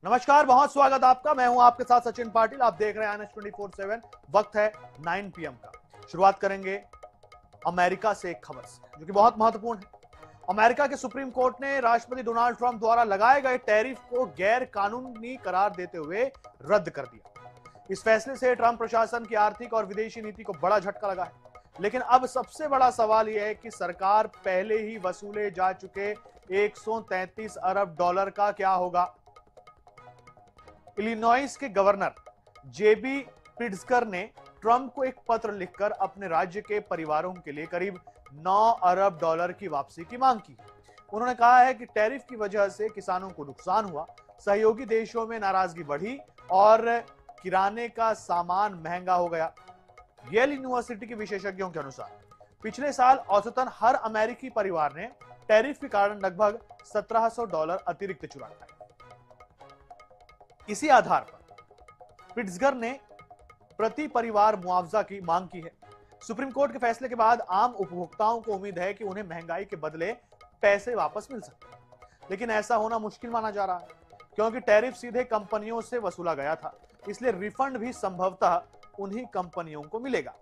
नमस्कार, बहुत स्वागत आपका। मैं हूं आपके साथ सचिन पाटिल। आप देख रहे हैं NH24/7। वक्त है 9 PM का। शुरुआत करेंगे अमेरिका से एक खबर से जो कि बहुत महत्वपूर्ण है। अमेरिका के सुप्रीम कोर्ट ने राष्ट्रपति डोनाल्ड ट्रंप द्वारा लगाए गए टैरिफ को गैर कानूनी करार देते हुए रद्द कर दिया। इस फैसले से ट्रंप प्रशासन की आर्थिक और विदेशी नीति को बड़ा झटका लगा है। लेकिन अब सबसे बड़ा सवाल यह है कि सरकार पहले ही वसूले जा चुके 133 अरब डॉलर का क्या होगा। इलिनॉइस के गवर्नर जेबी प्रिट्जकर ने ट्रंप को एक पत्र लिखकर अपने राज्य के परिवारों के लिए करीब 9 अरब डॉलर की वापसी की मांग की। उन्होंने कहा है कि टैरिफ की वजह से किसानों को नुकसान हुआ, सहयोगी देशों में नाराजगी बढ़ी और किराने का सामान महंगा हो गया। येल यूनिवर्सिटी के विशेषज्ञों के अनुसार पिछले साल औसतन हर अमेरिकी परिवार ने टैरिफ के कारण लगभग $1700 अतिरिक्त चुकाया है। इसी आधार पर प्रिट्जकर ने प्रति परिवार मुआवजा की मांग की है। सुप्रीम कोर्ट के फैसले के बाद आम उपभोक्ताओं को उम्मीद है कि उन्हें महंगाई के बदले पैसे वापस मिल सकते हैं, लेकिन ऐसा होना मुश्किल माना जा रहा है क्योंकि टैरिफ सीधे कंपनियों से वसूला गया था, इसलिए रिफंड भी संभवतः उन्हीं कंपनियों को मिलेगा।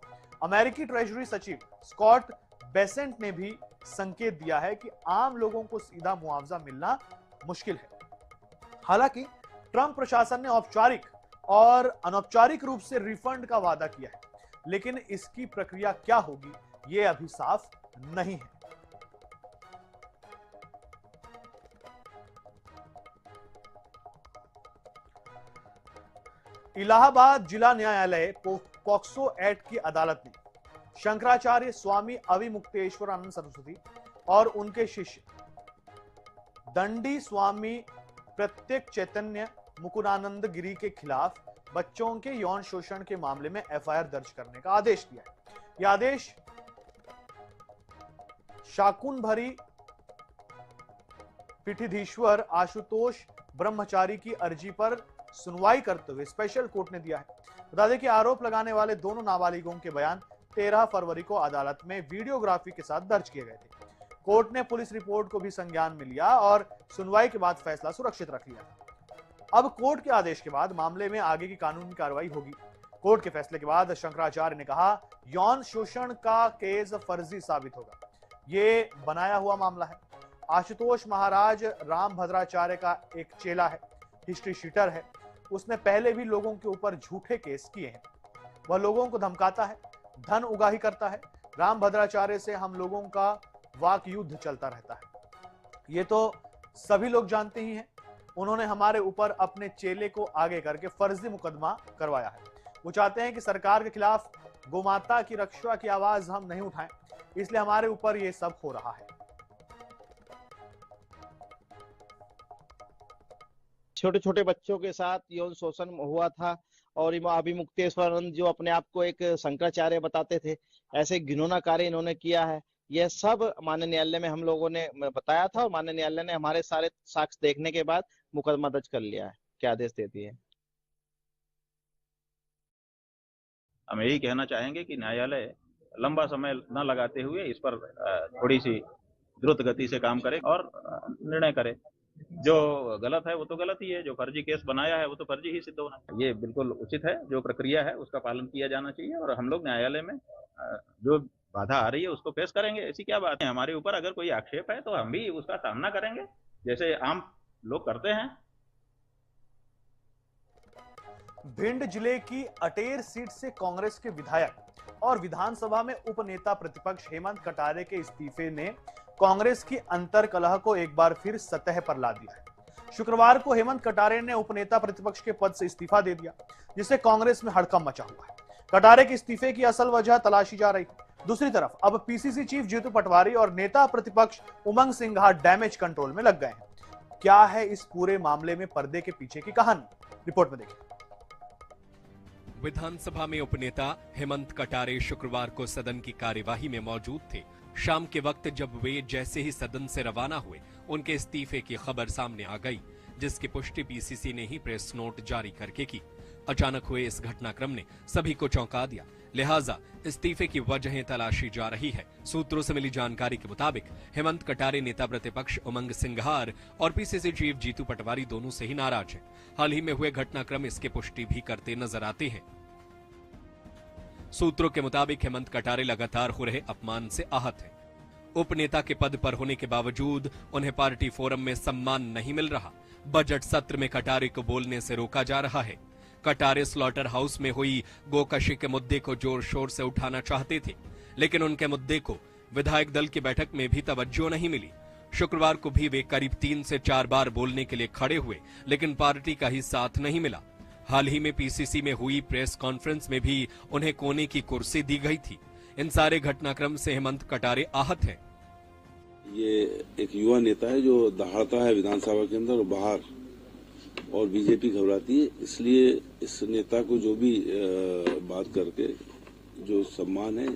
अमेरिकी ट्रेजरी सचिव स्कॉट बेसेंट ने भी संकेत दिया है कि आम लोगों को सीधा मुआवजा मिलना मुश्किल है। हालांकि ट्रंप प्रशासन ने औपचारिक और अनौपचारिक रूप से रिफंड का वादा किया है, लेकिन इसकी प्रक्रिया क्या होगी यह अभी साफ नहीं है। इलाहाबाद जिला न्यायालय पॉक्सो एक्ट की अदालत ने शंकराचार्य स्वामी अविमुक्तेश्वरानंद सरस्वती और उनके शिष्य दंडी स्वामी प्रत्येक चैतन्य मुकुंदानंद गिरी के खिलाफ बच्चों के यौन शोषण के मामले में FIR दर्ज करने का आदेश दिया है। यह आदेश शाकुंभरी पीठाधीश्वर आशुतोष ब्रह्मचारी की अर्जी पर सुनवाई करते हुए स्पेशल कोर्ट ने दिया है। बता दें कि आरोप लगाने वाले दोनों नाबालिगों के बयान 13 फरवरी को अदालत में वीडियोग्राफी के साथ दर्ज किए गए थे। कोर्ट ने पुलिस रिपोर्ट को भी संज्ञान में लिया और सुनवाई के बाद फैसला सुरक्षित रख लिया। अब कोर्ट के आदेश के बाद मामले में आगे की कानूनी कार्रवाई होगी। कोर्ट के फैसले के बाद शंकराचार्य ने कहा, यौन शोषण का केस फर्जी साबित होगा, ये बनाया हुआ मामला है। आशुतोष महाराज राम भद्राचार्य का एक चेला है, हिस्ट्री शीटर है। उसने पहले भी लोगों के ऊपर झूठे केस किए हैं। वह लोगों को धमकाता है, धन उगाही करता है। राम भद्राचार्य से हम लोगों का वाक युद्ध चलता रहता है, ये तो सभी लोग जानते ही हैं। उन्होंने हमारे ऊपर अपने चेले को आगे करके फर्जी मुकदमा करवाया है। वो चाहते हैं कि सरकार के खिलाफ गोमाता की रक्षा की आवाज हम नहीं उठाएं, इसलिए हमारे ऊपर ये सब हो रहा है। छोटे छोटे बच्चों के साथ यौन शोषण हुआ था और अभिमुक्तेश्वरानंद जो अपने आप को एक शंकराचार्य बताते थे, ऐसे घिनौना कार्य इन्होंने किया है। यह सब माननीय न्यायालय में हम लोगों ने बताया था और माननीय न्यायालय ने हमारे सारे साक्ष्य देखने के बाद मुकदमा दर्ज कर लिया है। क्या आदेश देती है? हम यही कहना चाहेंगे कि न्यायालय लंबा समय न लगाते हुए इस पर थोड़ी सी द्रुत गति से काम करे और निर्णय करे। जो गलत है वो तो गलत ही है, जो फर्जी केस बनाया है वो तो फर्जी ही सिद्ध होना है। ये बिल्कुल उचित है, जो प्रक्रिया है उसका पालन किया जाना चाहिए और हम लोग न्यायालय में जो बाधा आ रही है उसको पेश करेंगे। ऐसी क्या बात है, हमारे ऊपर अगर कोई आक्षेप है तो हम भी उसका सामना करेंगे जैसे आम लोग करते हैं। भिंड जिले की अटेर सीट से कांग्रेस के विधायक और विधानसभा में उपनेता प्रतिपक्ष हेमंत कटारे के इस्तीफे ने कांग्रेस की अंतर्कलह को एक बार फिर सतह पर ला दिया है। शुक्रवार को हेमंत कटारे ने उपनेता प्रतिपक्ष के पद से इस्तीफा दे दिया, जिससे कांग्रेस में हड़कंप मचा हुआ है। कटारे के इस्तीफे की असल वजह तलाशी जा रही है। दूसरी तरफ अब PCC चीफ जीतू पटवारी और नेता प्रतिपक्ष उमंग सिंघार डैमेज कंट्रोल में लग गए हैं। क्या है इस पूरे मामले में पर्दे के पीछे की कहानी, रिपोर्ट में देखिए। विधानसभा में उपनेता हेमंत कटारे शुक्रवार को सदन की कार्यवाही में मौजूद थे। शाम के वक्त जब वे जैसे ही सदन से रवाना हुए, उनके इस्तीफे की खबर सामने आ गई, जिसकी पुष्टि PCC ने ही प्रेस नोट जारी करके की। अचानक हुए इस घटनाक्रम ने सभी को चौंका दिया, लिहाजा इस्तीफे की वजहें तलाशी जा रही है। सूत्रों से मिली जानकारी के मुताबिक हेमंत कटारे नेता प्रतिपक्ष उमंग सिंघार और पीसीसी चीफ जीतू पटवारी दोनों से ही नाराज हैं। हाल ही में हुए घटनाक्रम इसके पुष्टि भी करते नजर आते हैं। सूत्रों के मुताबिक हेमंत कटारे लगातार हो रहे अपमान से आहत हैं। उपनेता के पद पर होने के बावजूद उन्हें पार्टी फोरम में सम्मान नहीं मिल रहा। बजट सत्र में कटारे को बोलने से रोका जा रहा है। कटारे स्लॉटर हाउस में हुई गोकशी के मुद्दे को जोर शोर से उठाना चाहते थे, लेकिन उनके मुद्दे को विधायक दल की बैठक में भी तवज्जो नहीं मिली। शुक्रवार को भी वे करीब 3 से 4 बार बोलने के लिए खड़े हुए, लेकिन पार्टी का ही साथ नहीं मिला। हाल ही में पीसीसी में हुई प्रेस कॉन्फ्रेंस में भी उन्हें कोने की कुर्सी दी गई थी। इन सारे घटनाक्रम से हेमंत कटारे आहत हैं। ये एक युवा नेता है जो दहाड़ता है विधानसभा के अंदर और बाहर, और बीजेपी घबराती है। इसलिए इस नेता को जो भी बात करके जो सम्मान है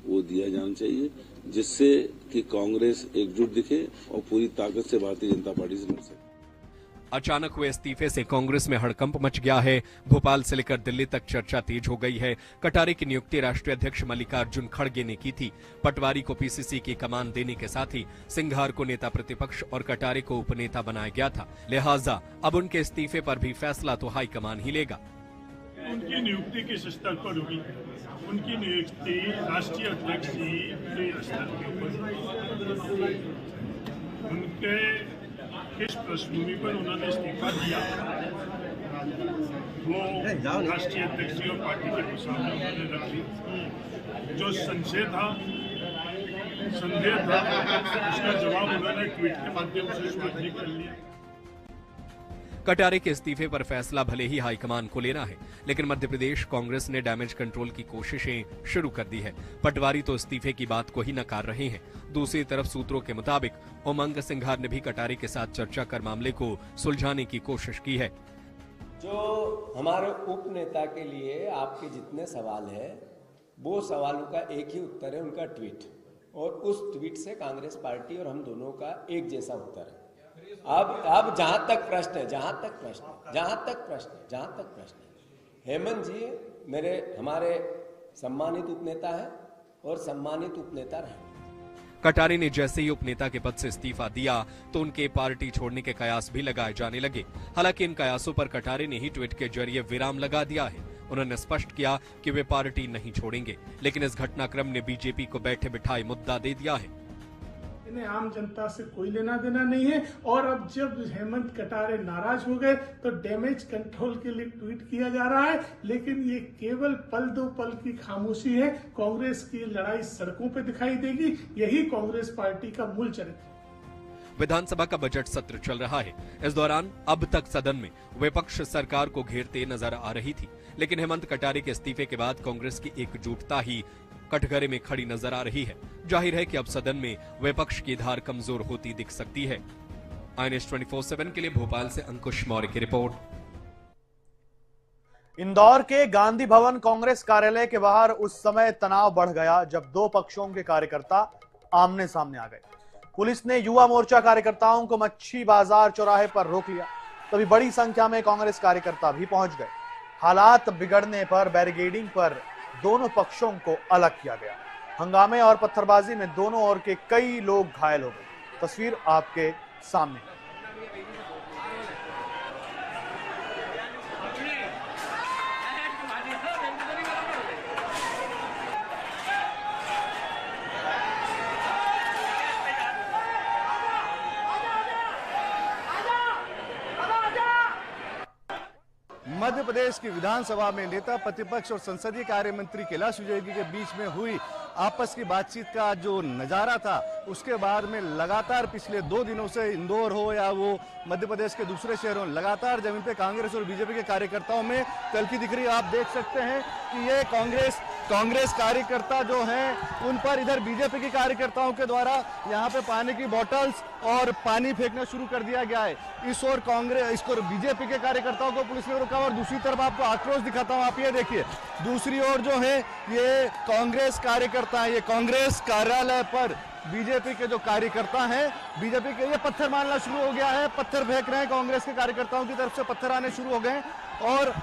वो दिया जाना चाहिए, जिससे कि कांग्रेस एकजुट दिखे और पूरी ताकत से भारतीय जनता पार्टी से लड़ सके। अचानक हुए इस्तीफे से कांग्रेस में हड़कंप मच गया है। भोपाल से लेकर दिल्ली तक चर्चा तेज हो गई है। कटारे की नियुक्ति राष्ट्रीय अध्यक्ष मल्लिकार्जुन खड़गे ने की थी। पटवारी को पीसीसी की कमान देने के साथ ही सिंघार को नेता प्रतिपक्ष और कटारे को उपनेता बनाया गया था। लिहाजा अब उनके इस्तीफे पर भी फैसला तो हाईकमान ही लेगा। उनकी नियुक्ति किस स्तर पर होगी? उनकी नियुक्ति राष्ट्रीय अध्यक्ष जी के स्तर के ऊपर, उनके किस पृष्ठभूमि पर उन्होंने इस्तीफा दिया वो राष्ट्रीय अध्यक्ष जी और पार्टी के सामने उन्होंने रखी। जो संदेह था उसका जवाब उन्होंने ट्वीट के माध्यम से सार्वजनिक कर लिया। कटारे के इस्तीफे पर फैसला भले ही हाईकमान को लेना है, लेकिन मध्य प्रदेश कांग्रेस ने डैमेज कंट्रोल की कोशिशें शुरू कर दी है। पटवारी तो इस्तीफे की बात को ही नकार रहे हैं। दूसरी तरफ सूत्रों के मुताबिक उमंग सिंघार ने भी कटारे के साथ चर्चा कर मामले को सुलझाने की कोशिश की है। जो हमारे उप नेता के लिए आपके जितने सवाल है, वो सवालों का एक ही उत्तर है, उनका ट्वीट, और उस ट्वीट से कांग्रेस पार्टी और हम दोनों का एक जैसा उत्तर है। अब जहां तक प्रश्न है, हेमंत जी हमारे सम्मानित उपनेता है और सम्मानित उपनेता रहे। कटारे ने जैसे ही उपनेता के पद से इस्तीफा दिया तो उनके पार्टी छोड़ने के कयास भी लगाए जाने लगे। हालांकि इन कयासों पर कटारे ने ही ट्वीट के जरिए विराम लगा दिया है। उन्होंने स्पष्ट किया कि वे पार्टी नहीं छोड़ेंगे, लेकिन इस घटनाक्रम ने बीजेपी को बैठे बिठाए मुद्दा दे दिया है। इन्हें आम जनता से कोई लेना देना नहीं है, और अब जब हेमंत कटारे नाराज हो गए तो डैमेज कंट्रोल के लिए ट्वीट किया जा रहा है, लेकिन ये केवल पल दो पल की खामोशी है। कांग्रेस की लड़ाई सड़कों पे दिखाई देगी। यही कांग्रेस पार्टी का मूल चरित्र। विधानसभा का बजट सत्र चल रहा है। इस दौरान अब तक सदन में विपक्ष सरकार को घेरते नजर आ रही थी, लेकिन हेमंत कटारे के इस्तीफे के बाद कांग्रेस की एकजुटता ही कटघरे में खड़ी नजर आ रही है। जाहिर है कि अब सदन में विपक्ष की धार कमजोर होती दिख सकती है। INS 24/7 के लिए भोपाल से अंकुश मौर्य की रिपोर्ट। इंदौर के गांधी भवन कांग्रेस कार्यालय के बाहर उस समय तनाव बढ़ गया जब दो पक्षों के कार्यकर्ता आमने सामने आ गए। पुलिस ने युवा मोर्चा कार्यकर्ताओं को मच्छी बाजार चौराहे पर रोक लिया। तभी बड़ी संख्या में कांग्रेस कार्यकर्ता भी पहुंच गए। हालात बिगड़ने पर बैरिकेडिंग पर दोनों पक्षों को अलग किया गया। हंगामे और पत्थरबाजी में दोनों ओर के कई लोग घायल हो गए। तस्वीर आपके सामने। मध्य प्रदेश की विधानसभा में नेता प्रतिपक्ष और संसदीय कार्य मंत्री कैलाश विजयवर्गीय के बीच में हुई आपस की बातचीत का जो नजारा था, उसके बाद में लगातार पिछले 2 दिनों से इंदौर हो या वो मध्य प्रदेश के दूसरे शहरों, लगातार जमीन पे कांग्रेस और बीजेपी के कार्यकर्ताओं में कलकी दिख रही है। आप देख सकते हैं कि ये कांग्रेस कार्यकर्ता जो हैं उन पर इधर बीजेपी के कार्यकर्ताओं के द्वारा यहाँ पे पानी की बोतल्स और पानी फेंकना शुरू कर दिया गया है। इस ओर इसको बीजेपी के कार्यकर्ताओं को पुलिस ने रोका और दूसरी तरफ आपको आक्रोश दिखाता हूँ। आप ये देखिए, दूसरी ओर जो है ये कांग्रेस कार्यकर्ता है, ये कांग्रेस कार्यालय पर बीजेपी के जो कार्यकर्ता हैं, बीजेपी के ये पत्थर मारना शुरू हो गया है, पत्थर फेंक रहे हैं, कांग्रेस के कार्यकर्ताओं की तरफ से पत्थर आने शुरू हो गए और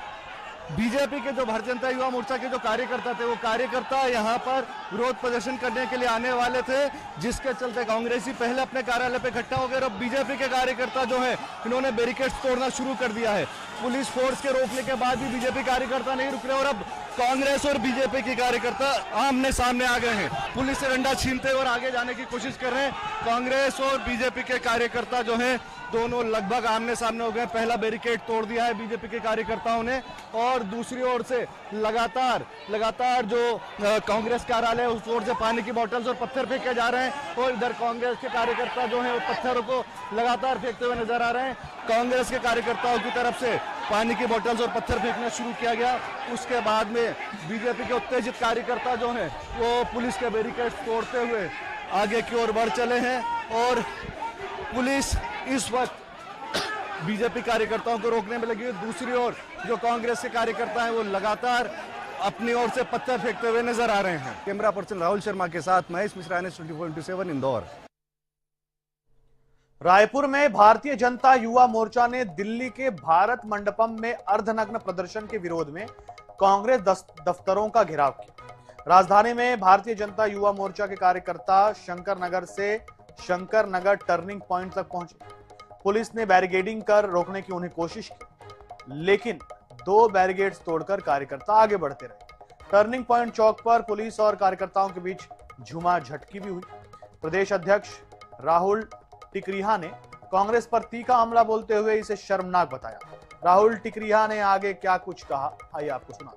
बीजेपी के जो भारतीय जनता युवा मोर्चा के जो कार्यकर्ता थे, वो कार्यकर्ता यहाँ पर विरोध प्रदर्शन करने के लिए आने वाले थे, जिसके चलते कांग्रेसी पहले अपने कार्यालय पे इकट्ठा हो गए और अब बीजेपी के कार्यकर्ता जो है इन्होंने बैरिकेड्स तोड़ना शुरू कर दिया है। पुलिस फोर्स के रोकने के बाद भी बीजेपी कार्यकर्ता नहीं रुक रहे और अब कांग्रेस और बीजेपी के कार्यकर्ता आमने सामने आ गए हैं। पुलिस से डंडा छीनते हुए और आगे जाने की कोशिश कर रहे हैं। कांग्रेस और बीजेपी के कार्यकर्ता जो हैं दोनों लगभग आमने सामने हो गए। पहला बैरिकेड तोड़ दिया है बीजेपी के कार्यकर्ताओं ने और दूसरी ओर से लगातार जो कांग्रेस कार्यालय उस ओर से पानी की बोतल्स और पत्थर फेंके जा रहे हैं और इधर कांग्रेस के कार्यकर्ता जो है पत्थरों को लगातार फेंकते हुए नजर आ रहे हैं। कांग्रेस के कार्यकर्ताओं की तरफ से पानी की बोतल्स और पत्थर फेंकना शुरू किया गया। उसके बाद में बीजेपी के उत्तेजित कार्यकर्ता जो हैं वो पुलिस के बैरिकेड्स तोड़ते हुए आगे की ओर बढ़ चले हैं और पुलिस इस वक्त बीजेपी कार्यकर्ताओं को रोकने में लगी है। दूसरी ओर जो कांग्रेस के कार्यकर्ता हैं वो लगातार अपनी ओर से पत्थर फेंकते हुए नजर आ रहे हैं। कैमरा पर्सन राहुल शर्मा के साथ महेश मिश्रा, 24/7 इंदौर। रायपुर में भारतीय जनता युवा मोर्चा ने दिल्ली के भारत मंडपम में अर्धनग्न प्रदर्शन के विरोध में कांग्रेस दफ्तरों का घेराव किया। राजधानी में भारतीय जनता युवा मोर्चा के कार्यकर्ता शंकर नगर से शंकर नगर टर्निंग पॉइंट तक पहुंचे। पुलिस ने बैरिकेडिंग कर रोकने की उन्हें कोशिश की, लेकिन 2 बैरिकेड्स तोड़कर कार्यकर्ता आगे बढ़ते रहे। टर्निंग पॉइंट चौक पर पुलिस और कार्यकर्ताओं के बीच झूमाझटकी भी हुई। प्रदेश अध्यक्ष राहुल टिकरिहा ने कांग्रेस पर तीखा हमला बोलते हुए इसे शर्मनाक बताया। राहुल टिकरिहा ने आगे क्या कुछ कहा, आइए आपको सुना।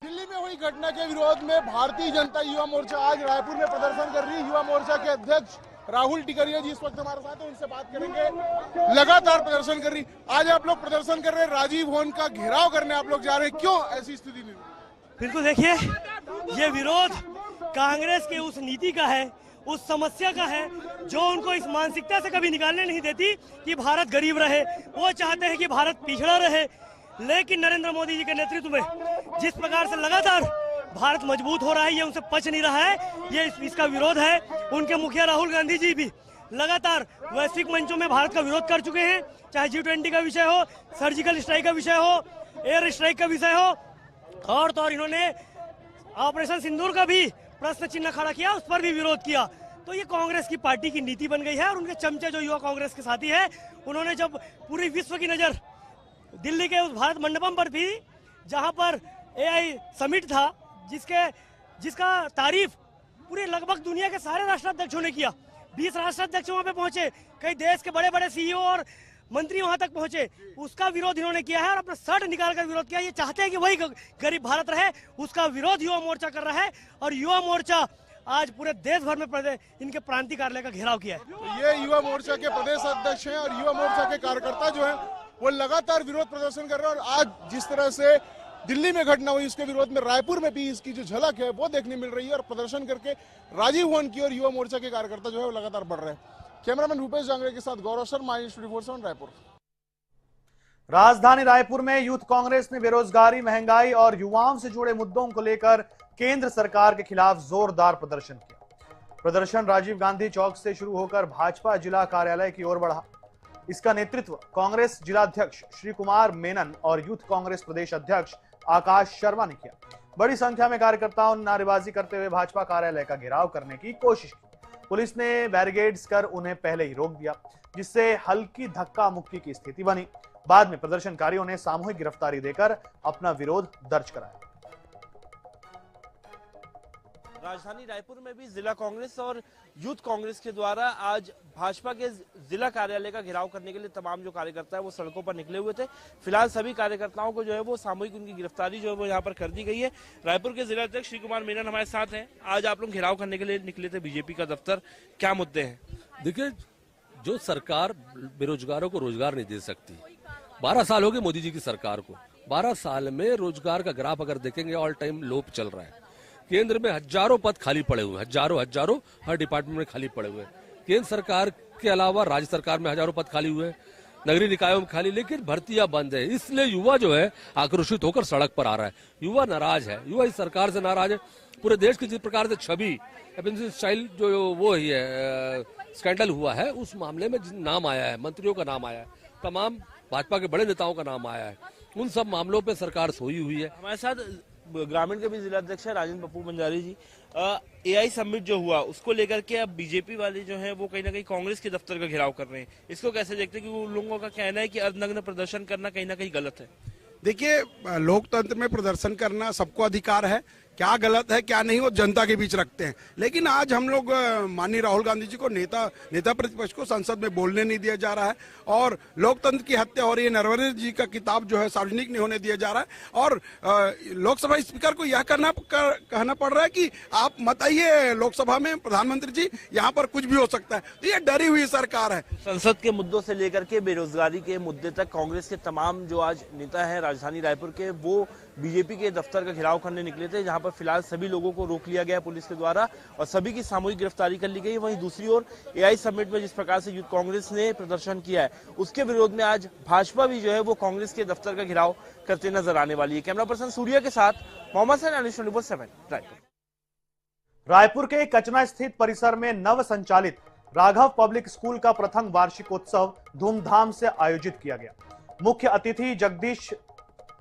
दिल्ली में हुई घटना के विरोध में भारतीय जनता युवा मोर्चा आज रायपुर में प्रदर्शन कर रही है। युवा मोर्चा के अध्यक्ष राहुल टिकरिहा जी इस वक्त हमारे साथ हैं, उनसे बात करेंगे। लगातार प्रदर्शन कर रही, आज आप लोग प्रदर्शन कर रहे हैं, राजीव भवन का घेराव करने आप लोग जा रहे हैं, क्यों ऐसी स्थिति नहीं? बिल्कुल देखिए, ये विरोध कांग्रेस की उस नीति का है, उस समस्या का है जो उनको इस मानसिकता से कभी निकालने नहीं देती कि भारत गरीब रहे। वो चाहते हैं कि भारत पिछड़ा रहे, लेकिन नरेंद्र मोदी जी के नेतृत्व में जिस प्रकार से लगातार भारत मजबूत हो रहा है, ये उनसे पच नहीं रहा है, ये इसका विरोध है। उनके मुखिया राहुल गांधी जी भी लगातार वैश्विक मंचों में भारत का विरोध कर चुके हैं, चाहे G20 का विषय हो, सर्जिकल स्ट्राइक का विषय हो, एयर स्ट्राइक का विषय हो, और तो और इन्होंने ऑपरेशन सिंदूर का भी प्रश्न चिन्ह खड़ा किया, उस पर भी विरोध किया। तो ये कांग्रेस की पार्टी की नीति बन गई है और उनके चमचे जो युवा कांग्रेस के साथी है, उन्होंने जब पूरी विश्व की नजर दिल्ली के उस भारत मंडपम पर भी, जहां पर AI समिट था, जिसका तारीफ पूरे लगभग दुनिया के सारे राष्ट्राध्यक्षों ने किया। 20 राष्ट्राध्यक्ष वहां पे पहुंचे, कई देश के बड़े बड़े CEO और मंत्री वहां तक पहुंचे, उसका विरोध इन्होंने किया है और अपना शर्ट निकालकर विरोध किया। ये चाहते हैं कि वही गरीब भारत रहे, उसका विरोध युवा मोर्चा कर रहा है और युवा मोर्चा आज पूरे देश भर में इनके प्रांतीय कार्यालय का घेराव किया है। तो ये युवा मोर्चा के प्रदेश अध्यक्ष हैं और युवा मोर्चा के कार्यकर्ता जो है वो लगातार विरोध प्रदर्शन कर रहे हैं और आज जिस तरह से दिल्ली में घटना हुई उसके विरोध में रायपुर में भी इसकी जो झलक है वो देखने मिल रही है और प्रदर्शन करके राजीव भवन की और युवा मोर्चा के कार्यकर्ता जो है वो लगातार बढ़ रहे हैं। कैमरामैन रूपेश जांगड़े के साथ गौरव शर्मा, 24/7 रायपुर। राजधानी रायपुर में यूथ कांग्रेस ने बेरोजगारी, महंगाई और युवाओं से जुड़े मुद्दों को लेकर केंद्र सरकार के खिलाफ जोरदार प्रदर्शन किया। प्रदर्शन राजीव गांधी चौक से शुरू होकर भाजपा जिला कार्यालय की ओर बढ़ा। इसका नेतृत्व कांग्रेस जिलाध्यक्ष श्री कुमार मेनन और यूथ कांग्रेस प्रदेश अध्यक्ष आकाश शर्मा ने किया। बड़ी संख्या में कार्यकर्ताओं ने नारेबाजी करते हुए भाजपा कार्यालय का घेराव करने की कोशिश की। पुलिस ने बैरिकेड्स कर उन्हें पहले ही रोक दिया, जिससे हल्की धक्का मुक्की की स्थिति बनी। बाद में प्रदर्शनकारियों ने सामूहिक गिरफ्तारी देकर अपना विरोध दर्ज कराया। राजधानी रायपुर में भी जिला कांग्रेस और यूथ कांग्रेस के द्वारा आज भाजपा के जिला कार्यालय का घेराव करने के लिए तमाम जो कार्यकर्ता है वो सड़कों पर निकले हुए थे। फिलहाल सभी कार्यकर्ताओं को जो है वो सामूहिक उनकी गिरफ्तारी जो है वो यहाँ पर कर दी गई है। रायपुर के जिला अध्यक्ष श्री कुमार मेनन हमारे साथ हैं। आज आप लोग घेराव करने के लिए निकले थे बीजेपी का दफ्तर, क्या मुद्दे हैं? देखिए, जो सरकार बेरोजगारों को रोजगार नहीं दे सकती, 12 साल हो गए मोदी जी की सरकार को, 12 साल में रोजगार का ग्राफ अगर देखेंगे ऑल टाइम लो चल रहा है। केंद्र में हजारों पद खाली पड़े हुए हैं, हजारों हर डिपार्टमेंट में खाली पड़े हुए हैं। केंद्र सरकार के अलावा राज्य सरकार में हजारों पद खाली हुए हैं, नगरीय निकायों में खाली, लेकिन भर्तियां बंद है। इसलिए युवा जो है आक्रोशित होकर सड़क पर आ रहा है। युवा नाराज है, युवा इस सरकार से नाराज है। पूरे देश की जिस प्रकार से छवि स्टाइल जो वो है स्कैंडल हुआ है, उस मामले में नाम आया है, मंत्रियों का नाम आया है, तमाम भाजपा के बड़े नेताओं का नाम आया है। उन सब मामलों पे सरकार सोई हुई है। हमारे साथ ग्रामीण के भी जिला अध्यक्ष है राजेंद्र पप्पू बंजारी जी। एआई समिट जो हुआ उसको लेकर के अब बीजेपी वाले जो है वो कहीं ना कहीं कांग्रेस के दफ्तर का घेराव कर रहे हैं, इसको कैसे देखते हैं? क्योंकि उन लोगों का कहना है कि अर्धनग्न प्रदर्शन करना कहीं ना कहीं गलत है। देखिए, लोकतंत्र में प्रदर्शन करना सबको अधिकार है, क्या गलत है क्या नहीं वो जनता के बीच रखते हैं। लेकिन आज हम लोग माननीय राहुल गांधी जी को नेता प्रतिपक्ष को संसद में बोलने नहीं दिया जा रहा है और लोकतंत्र की हत्या हो रही है। नरवणे जी का किताब जो है सार्वजनिक नहीं होने दिया जा रहा है और लोकसभा स्पीकर को यह कहना पड़ रहा है कि आप मत आइए लोकसभा में प्रधानमंत्री जी, यहाँ पर कुछ भी हो सकता है। तो ये डरी हुई सरकार है। संसद के मुद्दों से लेकर के बेरोजगारी के मुद्दे तक कांग्रेस के तमाम जो आज नेता है राजधानी रायपुर के, वो बीजेपी के दफ्तर का घेराव करने निकले थे, जहां पर फिलहाल सभी लोगों को रोक लिया गया पुलिस के द्वारा और सभी की सामूहिक गिरफ्तारी कर ली गई। वहीं दूसरी ओर एआई समिट में जिस प्रकार से यूथ कांग्रेस ने प्रदर्शन किया है उसके विरोध में आज भाजपा भी जो है वो कांग्रेस के दफ्तर का घेराव करते नजर आने वाली है। कैमरा पर्सन सूर्या के साथ मोहम्मद सैन, 7 रायपुर। रायपुर के कचना स्थित परिसर में नव संचालित राघव पब्लिक स्कूल का प्रथम वार्षिकोत्सव धूमधाम से आयोजित किया गया। मुख्य अतिथि जगदीश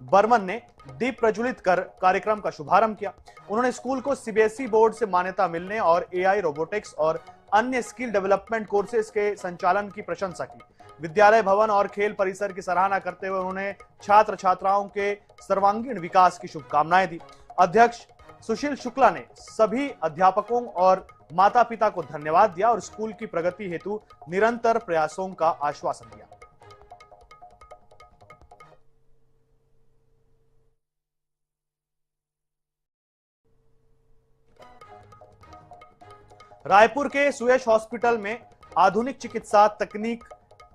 बर्मन ने दीप प्रज्वलित कर कार्यक्रम का शुभारंभ किया। उन्होंने स्कूल को सीबीएसई बोर्ड से मान्यता मिलने और एआई, रोबोटिक्स और अन्य स्किल डेवलपमेंट कोर्सेज के संचालन की प्रशंसा की। विद्यालय भवन और खेल परिसर की सराहना करते हुए उन्होंने छात्र छात्राओं के सर्वांगीण विकास की शुभकामनाएं दी। अध्यक्ष सुशील शुक्ला ने सभी अध्यापकों और माता पिता को धन्यवाद दिया और स्कूल की प्रगति हेतु निरंतर प्रयासों का आश्वासन दिया। रायपुर के सुयश हॉस्पिटल में आधुनिक चिकित्सा तकनीक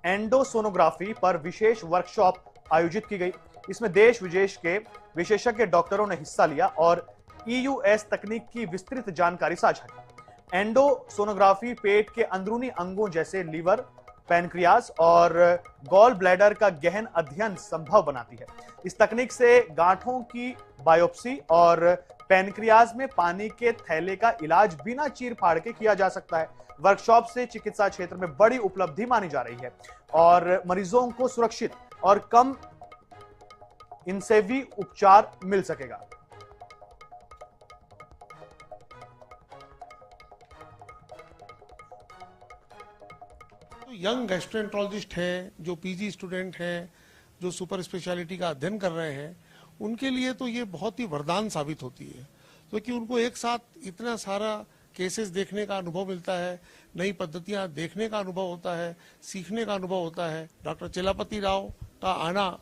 एंडोसोनोग्राफी पर विशेष वर्कशॉप आयोजित की गई। इसमें देश विदेश के विशेषज्ञ डॉक्टरों ने हिस्सा लिया और ईयूएस तकनीक की विस्तृत जानकारी साझा की। एंडोसोनोग्राफी पेट के अंदरूनी अंगों जैसे लीवर, पैनक्रियाज और गॉल ब्लैडर का गहन अध्ययन संभव बनाती है। इस तकनीक से गांठों की बायोप्सी और पैनक्रियाज में पानी के थैले का इलाज बिना चीर फाड़ के किया जा सकता है। वर्कशॉप से चिकित्सा क्षेत्र में बड़ी उपलब्धि मानी जा रही है और मरीजों को सुरक्षित और कम इनसेवी उपचार मिल सकेगा। यंग गैस्ट्रोएंटरोलॉजिस्ट हैं, जो पीजी स्टूडेंट हैं, जो सुपर स्पेशलिटी का अध्ययन कर रहे हैं, उनके लिए तो ये बहुत ही वरदान साबित होती है, क्योंकि उनको एक साथ इतना सारा केसेस देखने का अनुभव मिलता है, नई पद्धतियां देखने का अनुभव होता है, सीखने का अनुभव होता है। डॉक्टर चेलापति राव का आना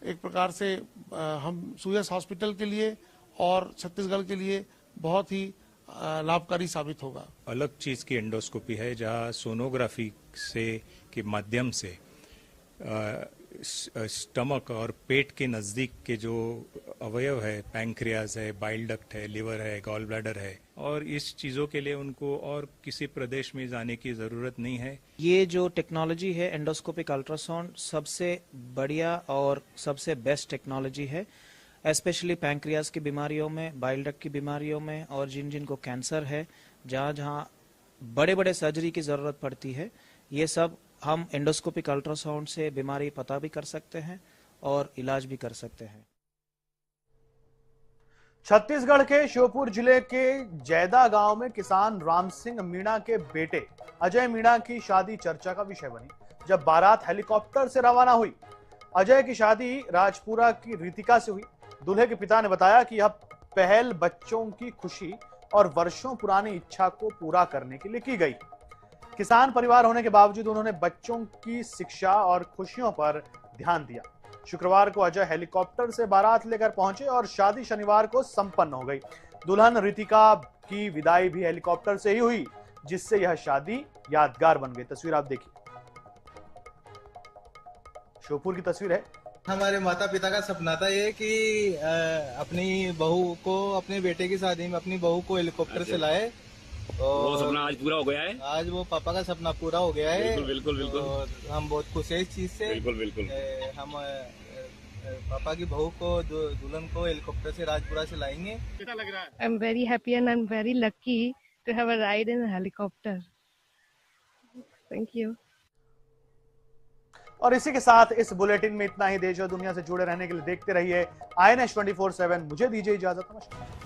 एक प्रकार से हम सुयश हॉस्पिटल के लिए और छत्तीसगढ़ के लिए बहुत ही लाभकारी साबित होगा। अलग चीज की एंडोस्कोपी है जहां सोनोग्राफी से के माध्यम से स्टमक और पेट के नजदीक के जो अवयव है, पैंक्रियाज है, बाइल डक्ट है, लिवर है, गॉल ब्लैडर है, और इस चीजों के लिए उनको और किसी प्रदेश में जाने की जरूरत नहीं है। ये जो टेक्नोलॉजी है एंडोस्कोपिक अल्ट्रासाउंड सबसे बढ़िया और सबसे बेस्ट टेक्नोलॉजी है, स्पेशली पैंक्रियाज की बीमारियों में, बाइल डक्ट की बीमारियों में और जिनको कैंसर है, जहाँ बड़े बड़े सर्जरी की जरूरत पड़ती है, ये सब हम एंडोस्कोपिक अल्ट्रासाउंड से बीमारी पता भी कर सकते हैं और इलाज भी कर सकते हैं। छत्तीसगढ़ के श्योपुर जिले के जैदा गांव में किसान राम सिंह मीणा के बेटे अजय मीणा की शादी चर्चा का विषय बनी, जब बारात हेलीकॉप्टर से रवाना हुई। अजय की शादी राजपुरा की रितिका से हुई। दूल्हे के पिता ने बताया कि यह पहल बच्चों की खुशी और वर्षों पुरानी इच्छा को पूरा करने के लिए की गई। किसान परिवार होने के बावजूद उन्होंने बच्चों की शिक्षा और खुशियों पर ध्यान दिया। शुक्रवार को अजय हेलीकॉप्टर से बारात लेकर पहुंचे और शादी शनिवार को संपन्न हो गई। दुल्हन रितिका की विदाई भी हेलीकॉप्टर से ही हुई, जिससे यह शादी यादगार बन गई। तस्वीर आप देखिए, श्योपुर की तस्वीर है। हमारे माता पिता का सपना था ये कि अपनी बहू को, अपने बेटे की शादी में अपनी बहू को हेलीकॉप्टर से लाए, और वो सपना आज पूरा हो गया है। आज वो पापा का सपना पूरा हो गया है। बिल्कुल बिल्कुल बिल्कुल। और हम बहुत खुश है इस चीज से। बिल्कुल बिल्कुल। हम पापा की बहू को, दुल्हन को हेलीकॉप्टर से राजपुरा से लाएंगे। कैसा लग रहा है? I am very happy and I am very lucky to have a ride in helicopter. Thank you. और इसी के साथ इस बुलेटिन में इतना ही। देश और दुनिया से जुड़े रहने के लिए देखते रहिए INS 24/7। मुझे दीजिए इजाजत। नमस्कार।